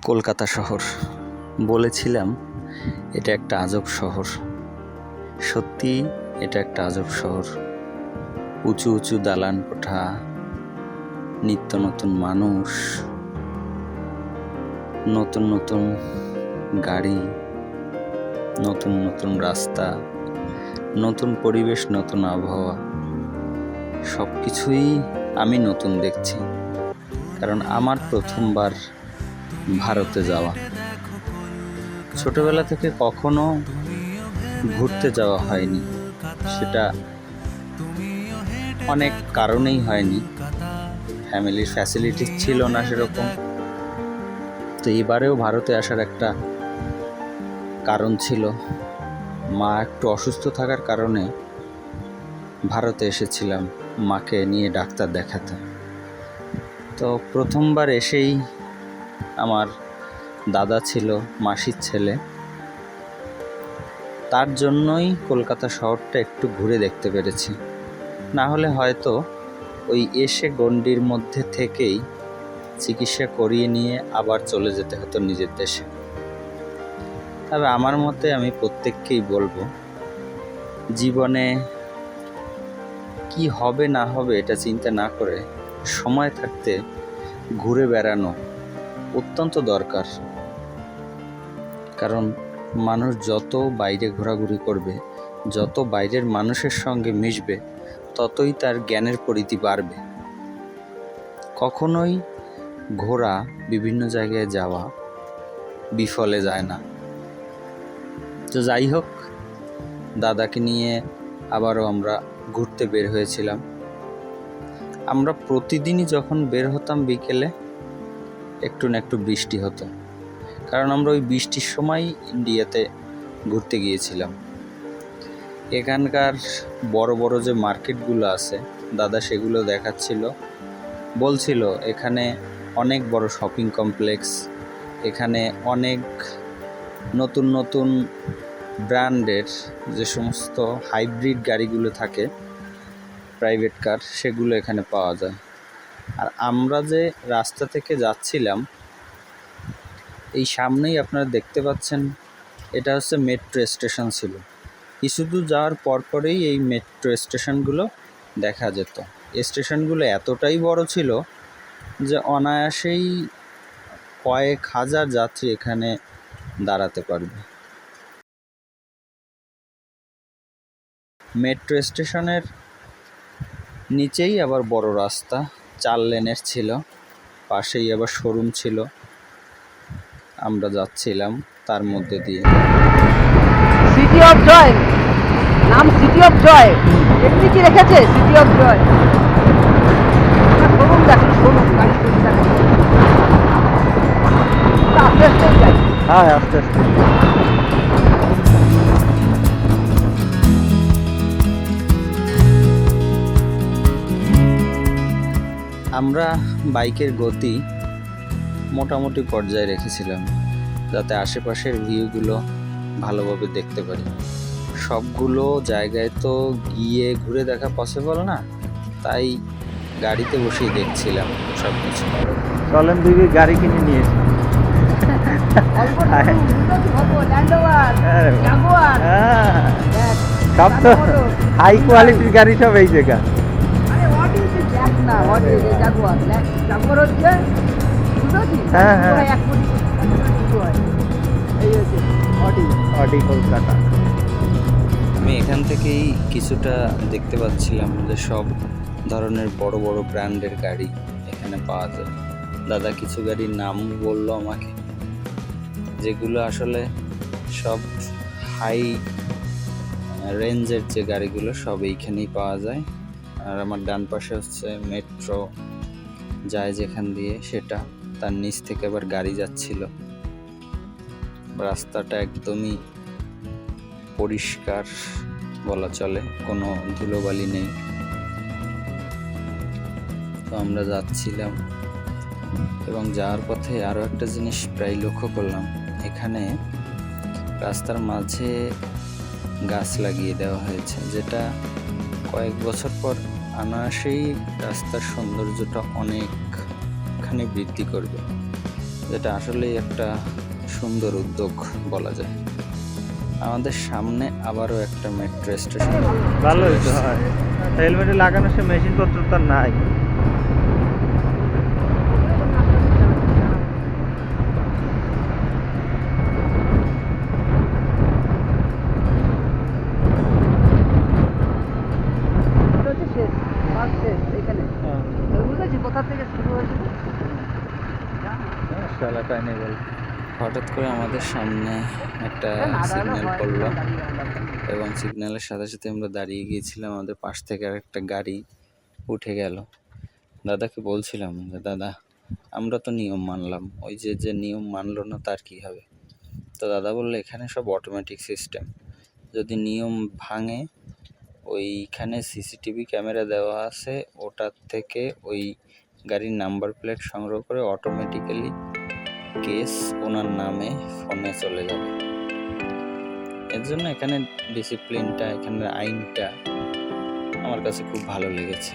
কলকাতা শহর। বলেছিলাম এটা একটা আজব শহর। সত্যি এটা একটা আজব শহর। উঁচু উঁচু দালান কোঠা, নিত্য নতুন মানুষ, নতুন নতুন গাড়ি, নতুন নতুন রাস্তা, নতুন পরিবেশ, নতুন আবহাওয়া, সব কিছুই আমি নতুন দেখছি। কারণ আমার প্রথমবার ভারতে যাওয়া। ছোটবেলা থেকে কখনো ঘুরতে যাওয়া হয়নি, সেটা অনেক কারণেই হয়নি। ফ্যামিলির ফ্যাসিলিটিস ছিল না সেরকম। তো এবারেও ভারতে আসার একটা কারণ ছিল, মা একটু অসুস্থ থাকার কারণে ভারতে এসেছিলাম মাকে নিয়ে ডাক্তার দেখাতে। তো প্রথমবার এসেই আমার দাদা ছিল মাসির ছেলে, তার জন্যই কলকাতা শহরটা একটু ঘুরে দেখতে পেরেছি। না হলে হয়তো ওই এসে গণ্ডির মধ্যে থেকেই চিকিৎসা করিয়ে নিয়ে আবার চলে যেতে হতো নিজের দেশে। তবে আমার মতে আমি প্রত্যেককেই বলবো, জীবনে কি হবে না হবে এটা চিন্তা না করে সময় থাকতে ঘুরে বেড়ানো অত্যন্ত দরকার। কারণ মানুষ যত বাইরে ঘোরাঘুরি করবে, যত বাইরের মানুষের সঙ্গে মিশবে, ততই তার জ্ঞানের পরিধি বাড়বে। কখনোই ঘোরা, বিভিন্ন জায়গায় যাওয়া বিফলে যায় না। তো যাই হোক, দাদাকে নিয়ে আবারও আমরা ঘুরতে বের হয়েছিলাম। আমরা প্রতিদিনই যখন বের হতাম বিকেলে একটু না একটু বৃষ্টি হতো, কারণ আমরা ওই বৃষ্টির সময় ইন্ডিয়াতে ঘুরতে গিয়েছিলাম। এখানকার বড় বড় যে মার্কেটগুলো আছে, দাদা সেগুলো দেখাচ্ছিল, বলছিল এখানে অনেক বড় শপিং কমপ্লেক্স, এখানে অনেক নতুন নতুন ব্র্যান্ডের যে সমস্ত হাইব্রিড গাড়িগুলো থাকে, প্রাইভেট কার, সেগুলো এখানে পাওয়া যায়। আর আমরা যে রাস্তা থেকে যাচ্ছিলাম, এই সামনেই আপনারা দেখতে পাচ্ছেন, এটা হচ্ছে মেট্রো স্টেশন ছিল। কিছু দূর যাওয়ার পরপরেই এই মেট্রো স্টেশনগুলো দেখা যেত। স্টেশনগুলো এতটাই বড় ছিল যে অনায়াসেই কয়েক হাজার যাত্রী এখানে দাঁড়াতে পারবে। মেট্রো স্টেশনের নিচেই আবার বড় রাস্তা, 4 লেনের ছিল, পাশেই আবার শোরুম ছিল। আমরা যাচ্ছিলাম তার মধ্যে দিয়ে। সিটি অফ জয়, নাম সিটি অফ জয়, এমনি কি রেখেছে সিটি অফ জয়। শোরুম দেখুন, শোরুম গাড়ি দেখুন, আস্তে আস্তে যাই। হ্যাঁ, আস্তে আস্তে। আমরা বাইকের গতি মোটামুটি পর্যায়ে রেখেছিলাম, যাতে আশেপাশের ভিউগুলো ভালোভাবে দেখতে পারি। সবগুলো জায়গায় তো গিয়ে ঘুরে দেখা পসিবল না, তাই গাড়িতে বসেই দেখছিলাম সব কিছু। চলেন দুই গাড়ি কিনে নিয়েছি। সব তো হাই কোয়ালিটির গাড়ি, সব এই জায়গা। কলকাতা। আমি এখান থেকেই কিছুটা দেখতে পাচ্ছিলাম যে সব ধরনের বড় বড় ব্র্যান্ডের গাড়ি এখানে পাওয়া যায়। দাদা কিছু গাড়ির নাম বললো আমাকে, যেগুলো আসলে সব হাই রেঞ্জের যে গাড়িগুলো সব এইখানেই পাওয়া যায়। আর আমার ডান পাশে হচ্ছে মেট্রো যায় যেখান দিয়ে, সেটা তার নিচ থেকে আবার গাড়ি যাচ্ছিল। রাস্তাটা একদমই পরিষ্কার বলা চলে, কোনো ধুলোবালি নেই। তো আমরা যাচ্ছিলাম, এবং যাওয়ার পথে আরও একটা জিনিস প্রায় লক্ষ্য করলাম, এখানে রাস্তার মাঝে গাছ লাগিয়ে দেওয়া হয়েছে, যেটা কয়েক বছর পর অনায়াসেই রাস্তার সৌন্দর্যটা অনেকখানি বৃদ্ধি করবে। যেটা আসলেই একটা সুন্দর উদ্যোগ বলা যায়। আমাদের সামনে আবারও একটা মেট্রো স্টেশন। ভালোই তো হয়, হেলমেটে লাগানো সে মেশিন পত্র তো আর নাই। এটা হচ্ছে শেষ, ফার্স্ট শেষ এখানে। বুঝেছি কোথা থেকে শুরু হয়েছিল। শালা টাইনে গেল। হঠাৎ করে আমাদের সামনে একটা সিগন্যাল পড়লো এবং সিগন্যালের সাথে সাথে আমরা দাঁড়িয়ে গিয়েছিলাম। আমাদের পাশ থেকে আর একটা গাড়ি উঠে গেল। দাদাকে বলছিলাম যে দাদা, আমরা তো নিয়ম মানলাম, ওই যে যে নিয়ম মানলো না তার কি হবে? তো দাদা বললো এখানে সব অটোমেটিক সিস্টেম, যদি নিয়ম ভাঙে ওইখানে সিসিটিভি ক্যামেরা দেওয়া আছে, ওটার থেকে ওই গাড়ির নাম্বার প্লেট সংগ্রহ করে অটোমেটিক্যালি কেস ওনার নামে ফোনে চলে যাবে। এর জন্য এখানে ডিসিপ্লিনটা, এখানের আইনটা আমার কাছে খুব ভালো লেগেছে।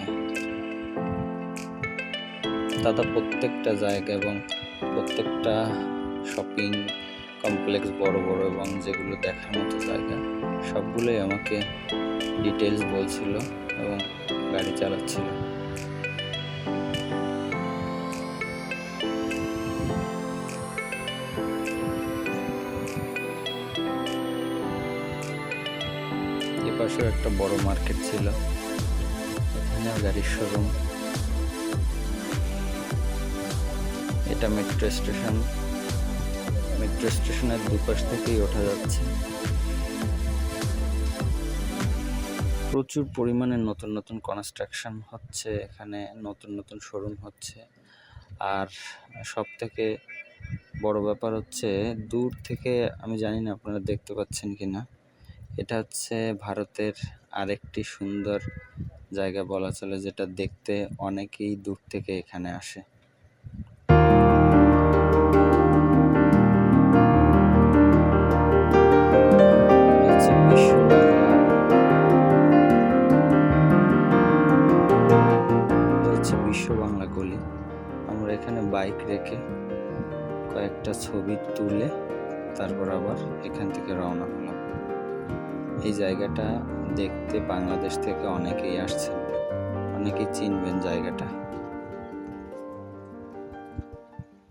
দাদা প্রত্যেকটা জায়গা এবং প্রত্যেকটা শপিং কমপ্লেক্স বড় বড় এবং যেগুলো দেখার মতো জায়গা সবগুলোই আমাকে ডিটেলস বলছিল এবং গাড়ি চালাচ্ছিল। এপাশেও একটা বড় মার্কেট ছিল, এখানেও গাড়ির শোরুম। এটা মেট্রো স্টেশন, মেট্রো স্টেশনের দুপাশ থেকেই ওঠা যাচ্ছে। প্রচুর পরিমাণে নতুন নতুন কনস্ট্রাকশন হচ্ছে এখানে, নতুন নতুন শোরুম হচ্ছে। আর সব থেকে বড় ব্যাপার হচ্ছে দূর থেকে, আমি জানি না আপনারা দেখতে পাচ্ছেন কি না, এটা হচ্ছে ভারতের আরেকটি সুন্দর জায়গা বলা চলে, যেটা দেখতে অনেকেই দূর থেকে এখানে আসে। বিশ্ব বাংলা গলি। আমরা এখানে বাইক রেখে কয়েকটা ছবি তুলে তারপর আবার এখান থেকে রওনা হলাম। এই জায়গাটা দেখতে বাংলাদেশ থেকে অনেকেই আসছেন, অনেকেই চিনবেন জায়গাটা।